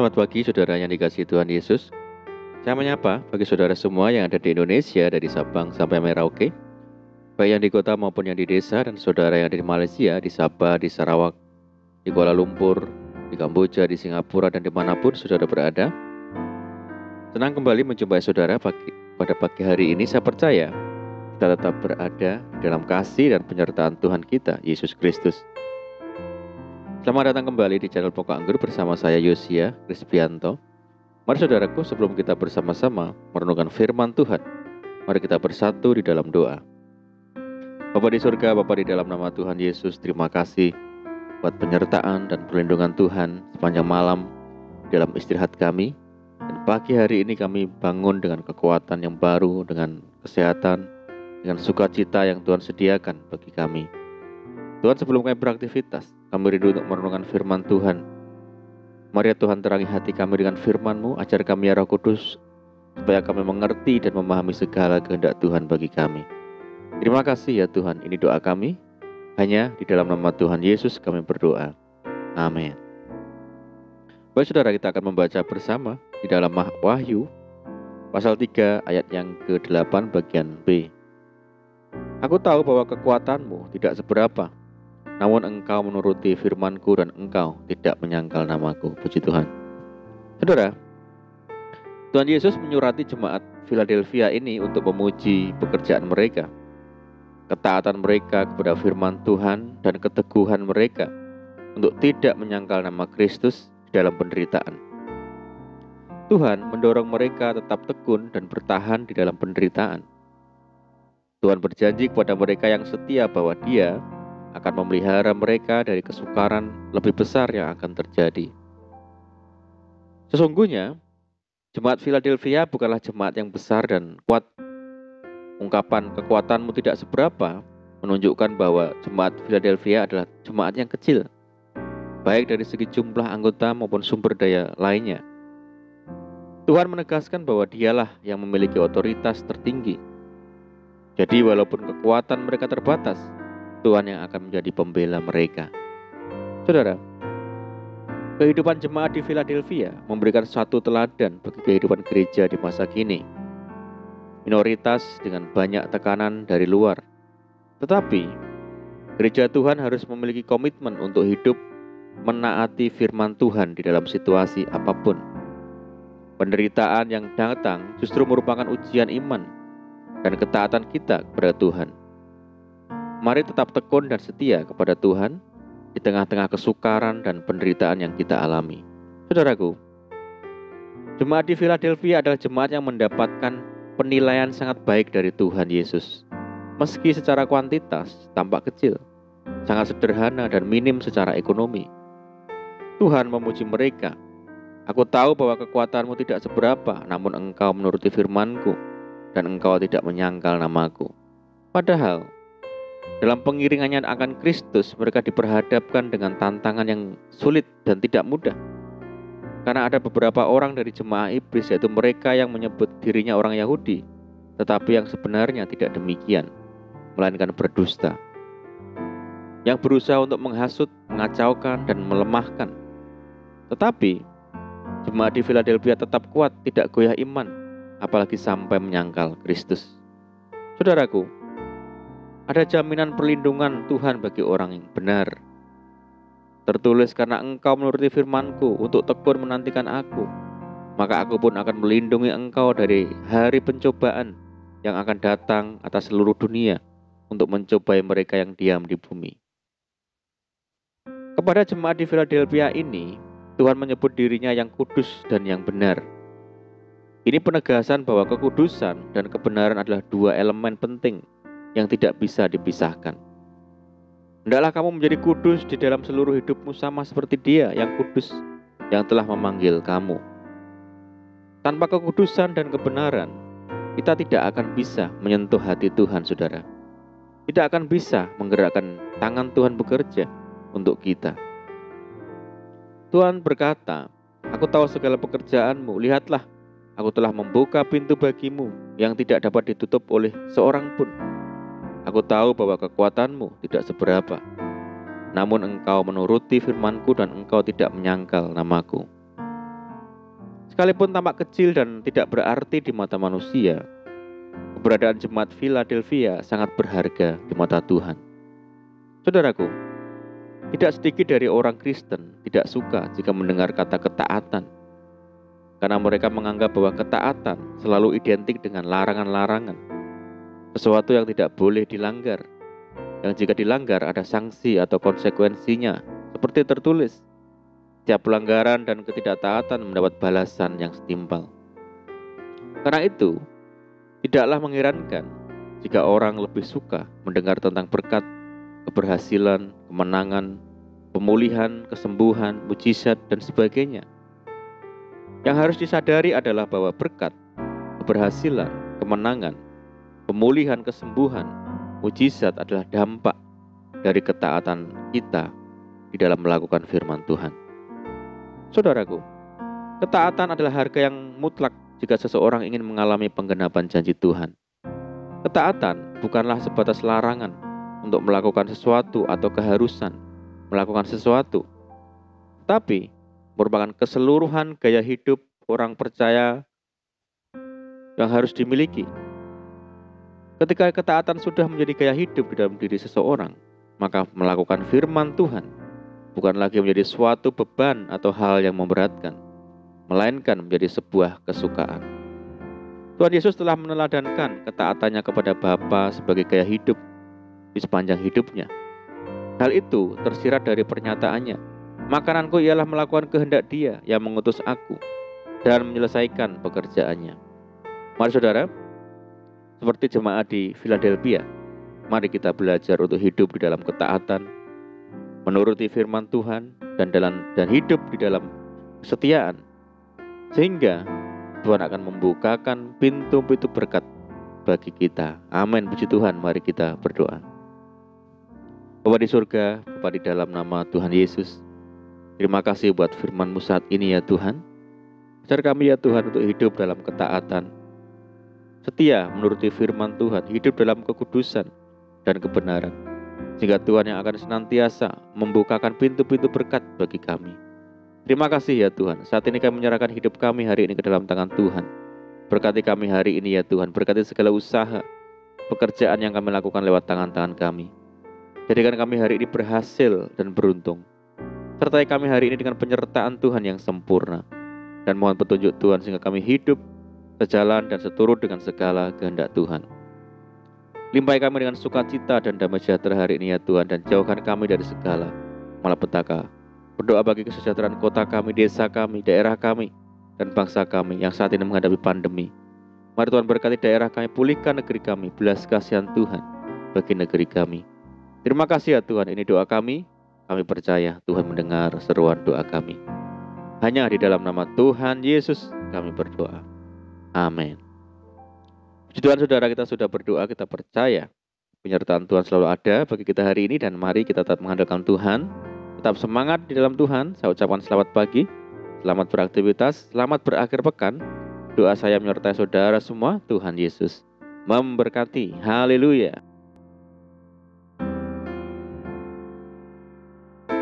Selamat pagi saudara yang dikasihi Tuhan Yesus. Saya menyapa bagi saudara semua yang ada di Indonesia dari Sabang sampai Merauke, baik yang di kota maupun yang di desa, dan saudara yang ada di Malaysia, di Sabah, di Sarawak, di Kuala Lumpur, di Kamboja, di Singapura, dan dimanapun saudara berada. Senang kembali menjumpai saudara pada pagi hari ini. Saya percaya kita tetap berada dalam kasih dan penyertaan Tuhan kita, Yesus Kristus. Selamat datang kembali di channel Pokok Anggur bersama saya Yosia Krispianto. Mari saudaraku, sebelum kita bersama-sama merenungkan firman Tuhan, mari kita bersatu di dalam doa. Bapa di surga, Bapa di dalam nama Tuhan Yesus, terima kasih buat penyertaan dan perlindungan Tuhan sepanjang malam dalam istirahat kami. Dan pagi hari ini kami bangun dengan kekuatan yang baru, dengan kesehatan, dengan sukacita yang Tuhan sediakan bagi kami. Tuhan, sebelum kami beraktivitas, kami rindu untuk merenungkan firman Tuhan. Mari ya Tuhan, terangi hati kami dengan firman-Mu, ajar kami ya Roh Kudus, supaya kami mengerti dan memahami segala kehendak Tuhan bagi kami. Terima kasih ya Tuhan, ini doa kami. Hanya di dalam nama Tuhan Yesus kami berdoa. Amin. Baik saudara, kita akan membaca bersama di dalam Wahyu, pasal 3 ayat yang ke-8 bagian B. Aku tahu bahwa kekuatanmu tidak seberapa, namun engkau menuruti firman-Ku dan engkau tidak menyangkal nama-Ku. Puji Tuhan. Saudara, Tuhan Yesus menyurati jemaat Philadelphia ini untuk memuji pekerjaan mereka, ketaatan mereka kepada firman Tuhan, dan keteguhan mereka untuk tidak menyangkal nama Kristus di dalam penderitaan. Tuhan mendorong mereka tetap tekun dan bertahan di dalam penderitaan. Tuhan berjanji kepada mereka yang setia bahwa Dia akan memelihara mereka dari kesukaran lebih besar yang akan terjadi. Sesungguhnya, jemaat Philadelphia bukanlah jemaat yang besar dan kuat. Ungkapan kekuatanmu tidak seberapa menunjukkan bahwa jemaat Philadelphia adalah jemaat yang kecil, baik dari segi jumlah anggota maupun sumber daya lainnya. Tuhan menegaskan bahwa Dialah yang memiliki otoritas tertinggi. Jadi walaupun kekuatan mereka terbatas, Tuhan yang akan menjadi pembela mereka. Saudara, kehidupan jemaat di Philadelphia memberikan satu teladan bagi kehidupan gereja di masa kini. Minoritas dengan banyak tekanan dari luar. Tetapi, gereja Tuhan harus memiliki komitmen untuk hidup menaati firman Tuhan di dalam situasi apapun. Penderitaan yang datang justru merupakan ujian iman dan ketaatan kita kepada Tuhan. Mari tetap tekun dan setia kepada Tuhan di tengah-tengah kesukaran dan penderitaan yang kita alami. Saudaraku, jemaat di Philadelphia adalah jemaat yang mendapatkan penilaian sangat baik dari Tuhan Yesus. Meski secara kuantitas tampak kecil, sangat sederhana dan minim secara ekonomi, Tuhan memuji mereka. Aku tahu bahwa kekuatanmu tidak seberapa, namun engkau menuruti firman-Ku dan engkau tidak menyangkal nama-Ku. Padahal dalam pengiringannya akan Kristus, mereka diperhadapkan dengan tantangan yang sulit dan tidak mudah. Karena ada beberapa orang dari jemaah iblis, yaitu mereka yang menyebut dirinya orang Yahudi, tetapi yang sebenarnya tidak demikian, melainkan berdusta, yang berusaha untuk menghasut, mengacaukan, dan melemahkan. Tetapi jemaat di Philadelphia tetap kuat, tidak goyah iman, apalagi sampai menyangkal Kristus. Saudaraku, ada jaminan perlindungan Tuhan bagi orang yang benar. Tertulis, karena engkau menuruti firman-Ku untuk tekun menantikan Aku, maka Aku pun akan melindungi engkau dari hari pencobaan yang akan datang atas seluruh dunia untuk mencobai mereka yang diam di bumi. Kepada jemaat di Philadelphia ini, Tuhan menyebut dirinya yang kudus dan yang benar. Ini penegasan bahwa kekudusan dan kebenaran adalah dua elemen penting yang tidak bisa dipisahkan. Hendaklah kamu menjadi kudus di dalam seluruh hidupmu, sama seperti Dia yang kudus, yang telah memanggil kamu. Tanpa kekudusan dan kebenaran, kita tidak akan bisa menyentuh hati Tuhan, saudara. Tidak akan bisa menggerakkan tangan Tuhan bekerja untuk kita. Tuhan berkata, aku tahu segala pekerjaanmu, lihatlah, aku telah membuka pintu bagimu yang tidak dapat ditutup oleh seorang pun. Aku tahu bahwa kekuatanmu tidak seberapa, namun engkau menuruti firman-Ku dan engkau tidak menyangkal nama-Ku. Sekalipun tampak kecil dan tidak berarti di mata manusia, keberadaan jemaat Philadelphia sangat berharga di mata Tuhan. Saudaraku, tidak sedikit dari orang Kristen tidak suka jika mendengar kata ketaatan, karena mereka menganggap bahwa ketaatan selalu identik dengan larangan-larangan, sesuatu yang tidak boleh dilanggar, yang jika dilanggar ada sanksi atau konsekuensinya, seperti tertulis, setiap pelanggaran dan ketidaktaatan mendapat balasan yang setimpal. Karena itu, tidaklah mengherankan jika orang lebih suka mendengar tentang berkat, keberhasilan, kemenangan, pemulihan, kesembuhan, mujizat, dan sebagainya. Yang harus disadari adalah bahwa berkat, keberhasilan, kemenangan, pemulihan, kesembuhan, mujizat adalah dampak dari ketaatan kita di dalam melakukan firman Tuhan. Saudaraku, ketaatan adalah harga yang mutlak jika seseorang ingin mengalami penggenapan janji Tuhan. Ketaatan bukanlah sebatas larangan untuk melakukan sesuatu atau keharusan melakukan sesuatu, tapi merupakan keseluruhan gaya hidup orang percaya yang harus dimiliki. Ketika ketaatan sudah menjadi gaya hidup di dalam diri seseorang, maka melakukan firman Tuhan bukan lagi menjadi suatu beban atau hal yang memberatkan, melainkan menjadi sebuah kesukaan. Tuhan Yesus telah meneladankan ketaatannya kepada Bapa sebagai gaya hidup di sepanjang hidupnya. Hal itu tersirat dari pernyataannya, makananku ialah melakukan kehendak Dia yang mengutus aku dan menyelesaikan pekerjaannya. Mari saudara, seperti jemaat di Philadelphia, mari kita belajar untuk hidup di dalam ketaatan, menuruti firman Tuhan, dan hidup di dalam kesetiaan, sehingga Tuhan akan membukakan pintu-pintu berkat bagi kita. Amin, puji Tuhan. Mari kita berdoa. Bapa di surga, Bapa di dalam nama Tuhan Yesus, terima kasih buat firman-Mu saat ini ya Tuhan. Ajar kami ya Tuhan untuk hidup dalam ketaatan, setia menuruti firman Tuhan, hidup dalam kekudusan dan kebenaran, sehingga Tuhan yang akan senantiasa membukakan pintu-pintu berkat bagi kami. Terima kasih ya Tuhan. Saat ini kami menyerahkan hidup kami hari ini ke dalam tangan Tuhan. Berkati kami hari ini ya Tuhan. Berkati segala usaha, pekerjaan yang kami lakukan lewat tangan-tangan kami. Jadikan kami hari ini berhasil dan beruntung. Sertai kami hari ini dengan penyertaan Tuhan yang sempurna. Dan mohon petunjuk Tuhan sehingga kami hidup sejalan dan seturut dengan segala kehendak Tuhan. Limpahi kami dengan sukacita dan damai sejahtera hari ini ya Tuhan. Dan jauhkan kami dari segala malapetaka. Berdoa bagi kesejahteraan kota kami, desa kami, daerah kami, dan bangsa kami yang saat ini menghadapi pandemi. Mari Tuhan berkati daerah kami, pulihkan negeri kami, belas kasihan Tuhan bagi negeri kami. Terima kasih ya Tuhan, ini doa kami percaya Tuhan mendengar seruan doa kami. Hanya di dalam nama Tuhan Yesus kami berdoa. Amin. Puji Tuhan, saudara, kita sudah berdoa, kita percaya penyertaan Tuhan selalu ada bagi kita hari ini, dan mari kita tetap mengandalkan Tuhan. Tetap semangat di dalam Tuhan. Saya ucapkan selamat pagi, selamat beraktivitas, selamat berakhir pekan. Doa saya menyertai saudara semua. Tuhan Yesus memberkati. Haleluya.